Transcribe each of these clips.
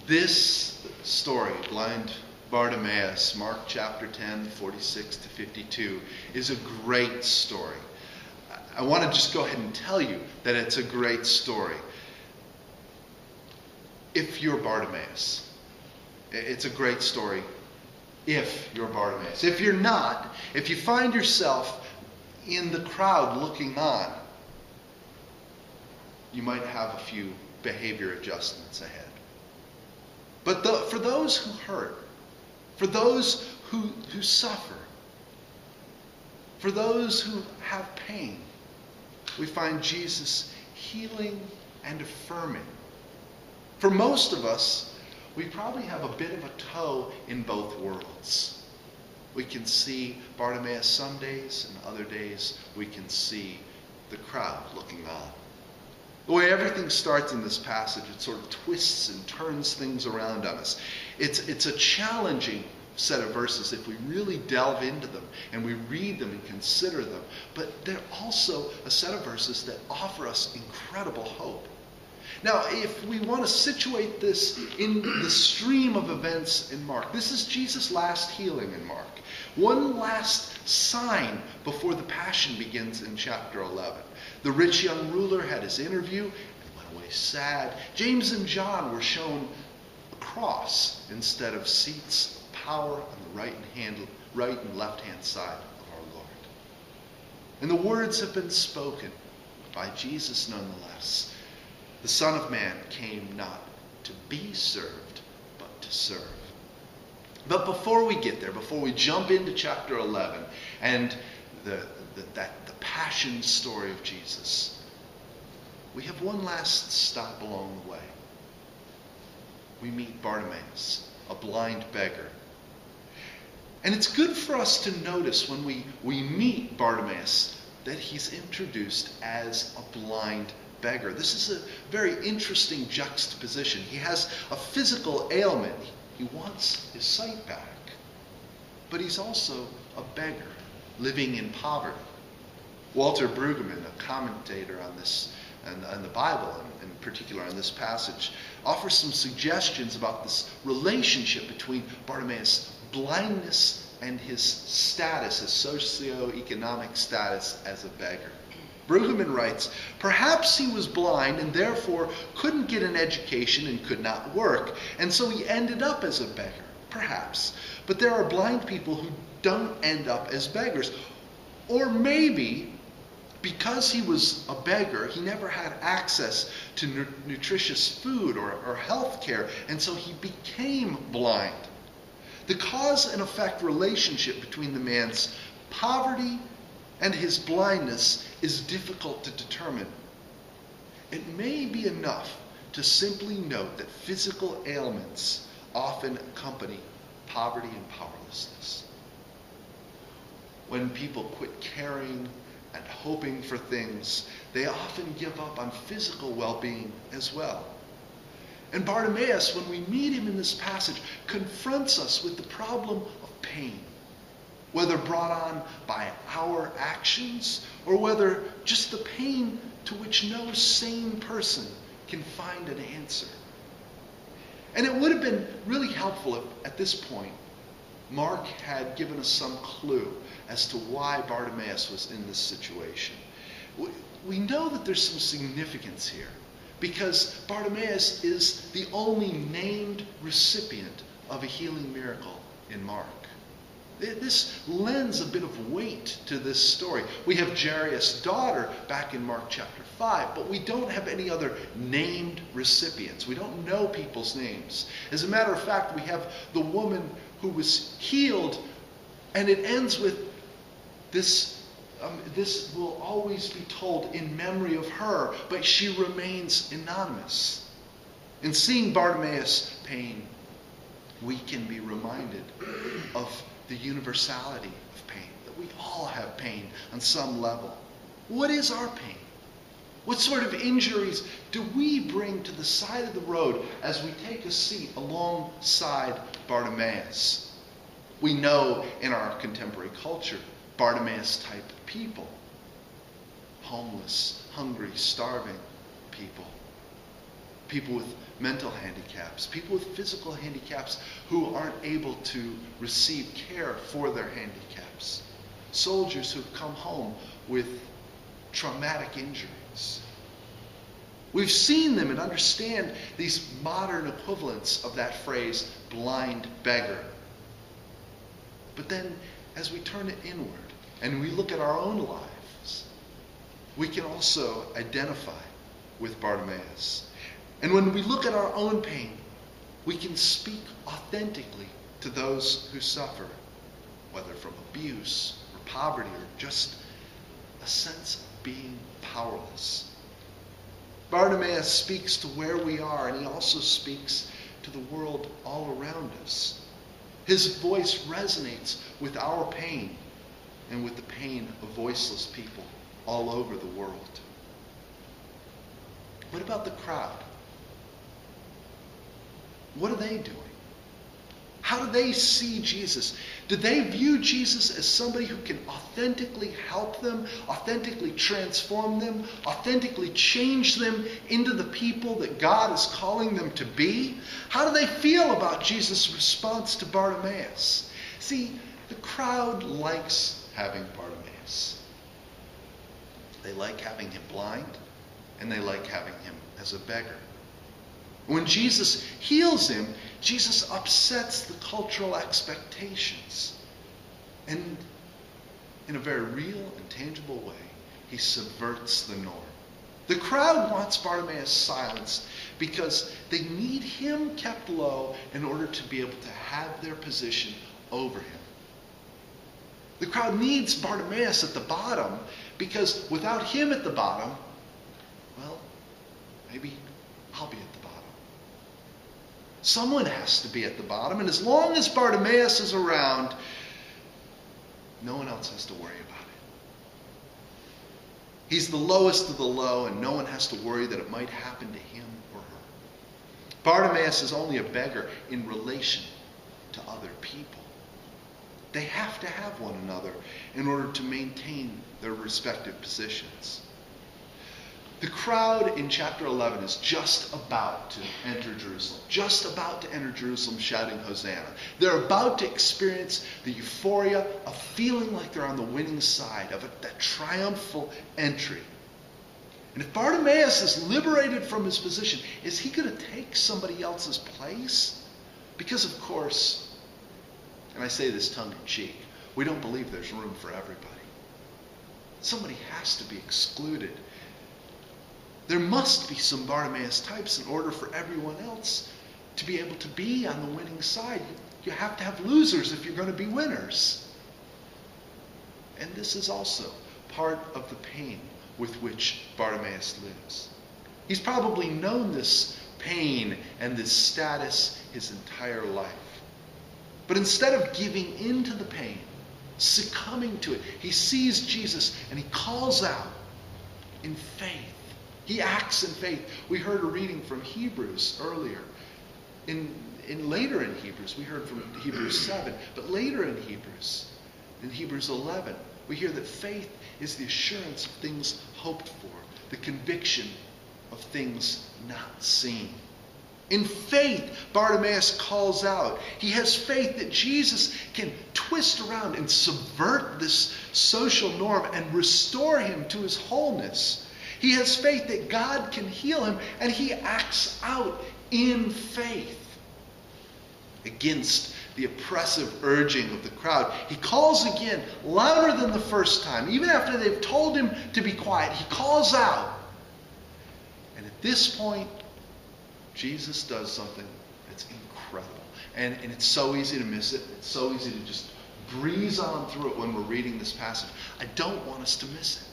This story, blind Bartimaeus, Mark chapter 10, 46 to 52, is a great story. I want to just go ahead and tell you that it's a great story. If you're Bartimaeus, it's a great story. If you're Bartimaeus. If you're not, if you find yourself in the crowd looking on, you might have a few behavior adjustments ahead. But for those who hurt, for those who suffer, for those who have pain, we find Jesus healing and affirming. For most of us, we probably have a bit of a toe in both worlds. We can see Bartimaeus some days, and other days we can see the crowd looking on. The way everything starts in this passage, it sort of twists and turns things around on us. It's a challenging set of verses if we really delve into them and we read them and consider them. But they're also a set of verses that offer us incredible hope. Now, if we want to situate this in the stream of events in Mark, this is Jesus' last healing in Mark. One last sign before the Passion begins in chapter 11. The rich young ruler had his interview and went away sad. James and John were shown a cross instead of seats of power on the right and left-hand side of our Lord. And the words have been spoken by Jesus nonetheless. The Son of Man came not to be served, but to serve. But before we get there, before we jump into chapter 11 and the passion story of Jesus, we have one last stop along the way. We meet Bartimaeus, a blind beggar. And it's good for us to notice when we meet Bartimaeus that he's introduced as a blind beggar. This is a very interesting juxtaposition. He has a physical ailment. He wants his sight back. But he's also a beggar living in poverty. Walter Brueggemann, a commentator on this and the Bible, and in particular on this passage, offers some suggestions about this relationship between Bartimaeus' blindness and his status, his socioeconomic status as a beggar. Brueggemann writes, perhaps he was blind and therefore couldn't get an education and could not work, and so he ended up as a beggar. Perhaps. But there are blind people who don't end up as beggars. Or maybe because he was a beggar, he never had access to nutritious food or health care, and so he became blind. The cause and effect relationship between the man's poverty and his blindness is difficult to determine. It may be enough to simply note that physical ailments often accompany poverty and powerlessness. When people quit caring and hoping for things, they often give up on physical well-being as well. And Bartimaeus, when we meet him in this passage, confronts us with the problem of pain, whether brought on by our actions or whether just the pain to which no sane person can find an answer. And it would have been really helpful if, at this point, Mark had given us some clue as to why Bartimaeus was in this situation. We know that there's some significance here because Bartimaeus is the only named recipient of a healing miracle in Mark. This lends a bit of weight to this story. We have Jairus' daughter back in Mark chapter 5, but we don't have any other named recipients. We don't know people's names. As a matter of fact, we have the woman who was healed, and it ends with this will always be told in memory of her, but she remains anonymous. In seeing Bartimaeus' pain, we can be reminded of the universality of pain, that we all have pain on some level. What is our pain? What sort of injuries do we bring to the side of the road as we take a seat alongside Bartimaeus? We know in our contemporary culture, Bartimaeus type people, homeless, hungry, starving people. people with mental handicaps, people with physical handicaps who aren't able to receive care for their handicaps, soldiers who've come home with traumatic injuries. We've seen them and understand these modern equivalents of that phrase, blind beggar. But then, as we turn it inward and we look at our own lives, we can also identify with Bartimaeus. And when we look at our own pain, we can speak authentically to those who suffer, whether from abuse or poverty or just a sense of being powerless. Bartimaeus speaks to where we are, and he also speaks to the world all around us. His voice resonates with our pain and with the pain of voiceless people all over the world. What about the crowd? What are they doing? How do they see Jesus? Do they view Jesus as somebody who can authentically help them, authentically transform them, authentically change them into the people that God is calling them to be? How do they feel about Jesus' response to Bartimaeus? See, the crowd likes having Bartimaeus. They like having him blind, and they like having him as a beggar. When Jesus heals him, Jesus upsets the cultural expectations. And in a very real and tangible way, he subverts the norm. The crowd wants Bartimaeus silenced because they need him kept low in order to be able to have their position over him. The crowd needs Bartimaeus at the bottom because without him at the bottom, well, maybe I'll be at the bottom. Someone has to be at the bottom, and as long as Bartimaeus is around, no one else has to worry about it. He's the lowest of the low, and no one has to worry that it might happen to him or her. Bartimaeus is only a beggar in relation to other people. They have to have one another in order to maintain their respective positions. The crowd in chapter 11 is just about to enter Jerusalem. Just about to enter Jerusalem shouting Hosanna. They're about to experience the euphoria of feeling like they're on the winning side of that triumphal entry. And if Bartimaeus is liberated from his position, is he going to take somebody else's place? Because of course, and I say this tongue-in-cheek, we don't believe there's room for everybody. Somebody has to be excluded. There must be some Bartimaeus types in order for everyone else to be able to be on the winning side. You have to have losers if you're going to be winners. And this is also part of the pain with which Bartimaeus lives. He's probably known this pain and this status his entire life. But instead of giving in to the pain, succumbing to it, he sees Jesus and he calls out in faith. He acts in faith. We heard a reading from Hebrews earlier. Later in Hebrews, we heard from Hebrews 7, but later in Hebrews 11, we hear that faith is the assurance of things hoped for, the conviction of things not seen. In faith, Bartimaeus calls out. He has faith that Jesus can twist around and subvert this social norm and restore him to his wholeness. He has faith that God can heal him, and he acts out in faith against the oppressive urging of the crowd. He calls again, louder than the first time. Even after they've told him to be quiet, he calls out. And at this point, Jesus does something that's incredible. And it's so easy to miss it. It's so easy to just breeze on through it when we're reading this passage. I don't want us to miss it.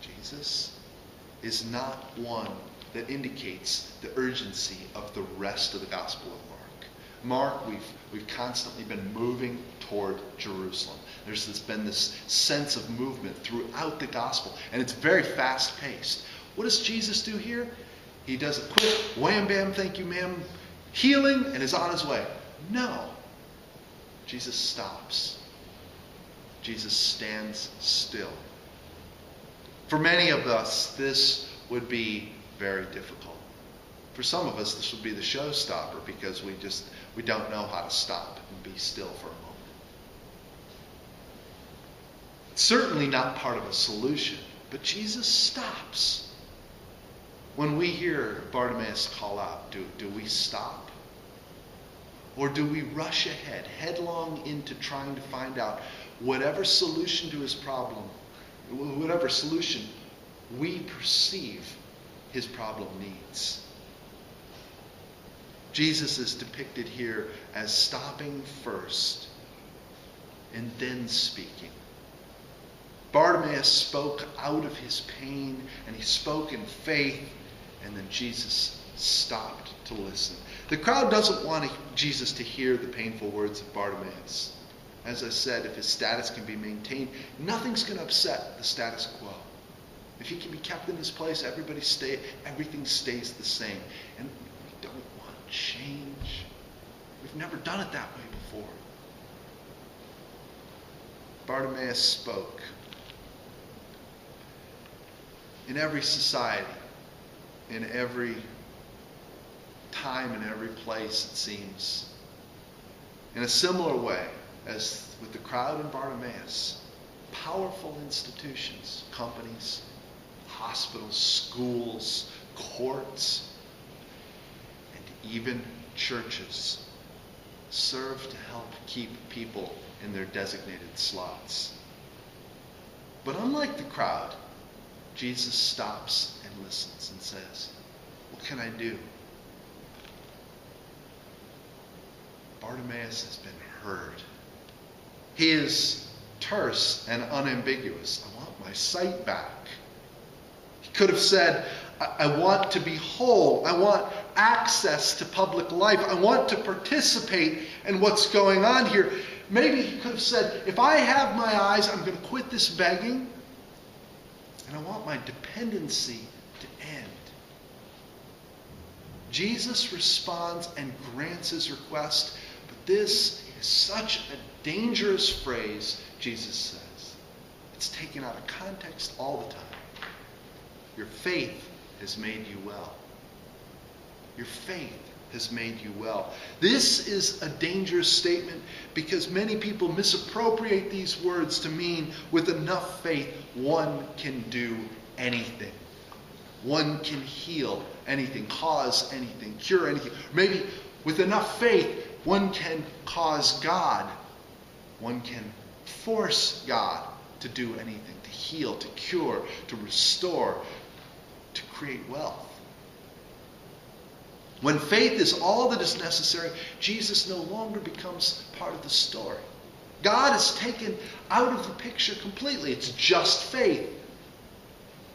Jesus is not one that indicates the urgency of the rest of the Gospel of Mark. We've constantly been moving toward Jerusalem. There's been this sense of movement throughout the Gospel, and it's very fast-paced. What does Jesus do here? He does a quick wham bam, thank you ma'am, healing, and is on his way. No. Jesus stops. Jesus stands still. For many of us, this would be very difficult. For some of us, this will be the showstopper because we don't know how to stop and be still for a moment. It's certainly not part of a solution, but Jesus stops. When we hear Bartimaeus call out, do we stop? Or do we rush ahead, headlong into trying to find out whatever solution to his problem, whatever solution we perceive his problem needs? Jesus is depicted here as stopping first and then speaking. Bartimaeus spoke out of his pain, and he spoke in faith, and then Jesus stopped to listen. The crowd doesn't want Jesus to hear the painful words of Bartimaeus. As I said, if his status can be maintained, nothing's going to upset the status quo. If he can be kept in this place, everything stays the same. And we don't want change. We've never done it that way before. Bartimaeus spoke. In every society, in every time, in every place, it seems, in a similar way as with the crowd in Bartimaeus, powerful institutions, companies, hospitals, schools, courts, and even churches serve to help keep people in their designated slots. But unlike the crowd, Jesus stops and listens and says, "What can I do?" Bartimaeus has been heard. He is terse and unambiguous. "I want my sight back." He could have said, I want to be whole. I want access to public life. I want to participate in what's going on here. Maybe he could have said, if I have my eyes, I'm going to quit this begging. And I want my dependency to end. Jesus responds and grants his request. But this is such a dangerous phrase, Jesus says. It's taken out of context all the time. Your faith has made you well. Your faith has made you well. This is a dangerous statement because many people misappropriate these words to mean with enough faith one can do anything. One can heal anything, cause anything, cure anything. Maybe with enough faith one can cause God. One can force God to do anything, to heal, to cure, to restore, to create wealth. When faith is all that is necessary, Jesus no longer becomes part of the story. God is taken out of the picture completely. It's just faith.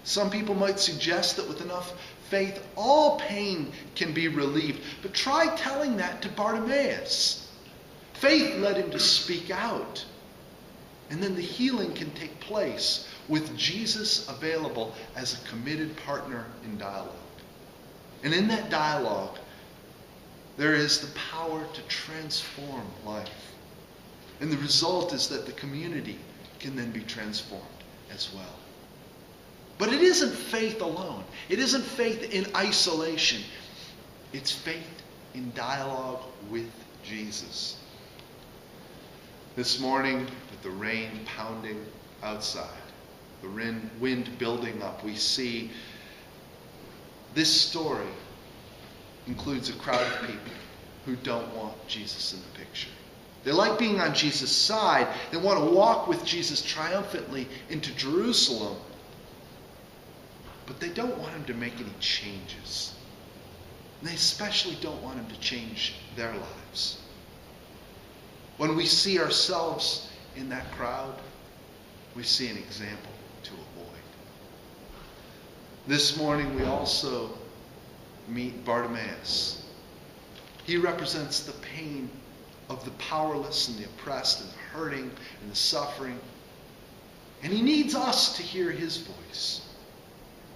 Some people might suggest that with enough faith, all pain can be relieved. But try telling that to Bartimaeus. Faith led him to speak out. And then the healing can take place with Jesus available as a committed partner in dialogue. And in that dialogue, there is the power to transform life. And the result is that the community can then be transformed as well. But it isn't faith alone. It isn't faith in isolation. It's faith in dialogue with Jesus. This morning, with the rain pounding outside, the wind building up, we see this story includes a crowd of people who don't want Jesus in the picture. They like being on Jesus' side. They want to walk with Jesus triumphantly into Jerusalem. But they don't want him to make any changes. And they especially don't want him to change their lives. When we see ourselves in that crowd, we see an example to avoid. This morning we also meet Bartimaeus. He represents the pain of the powerless and the oppressed and the hurting and the suffering. And he needs us to hear his voice.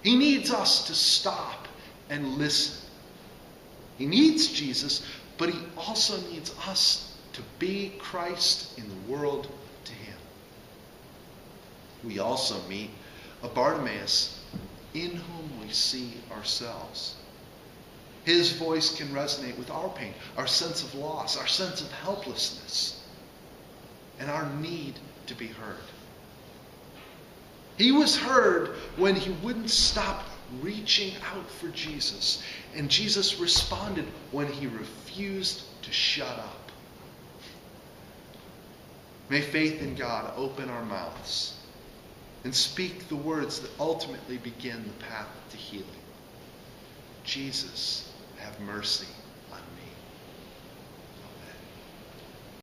He needs us to stop and listen. He needs Jesus, but he also needs us to be Christ in the world to him. We also meet a Bartimaeus in whom we see ourselves. His voice can resonate with our pain, our sense of loss, our sense of helplessness, and our need to be heard. He was heard when he wouldn't stop reaching out for Jesus, and Jesus responded when he refused to shut up. May faith in God open our mouths and speak the words that ultimately begin the path to healing. Jesus, have mercy.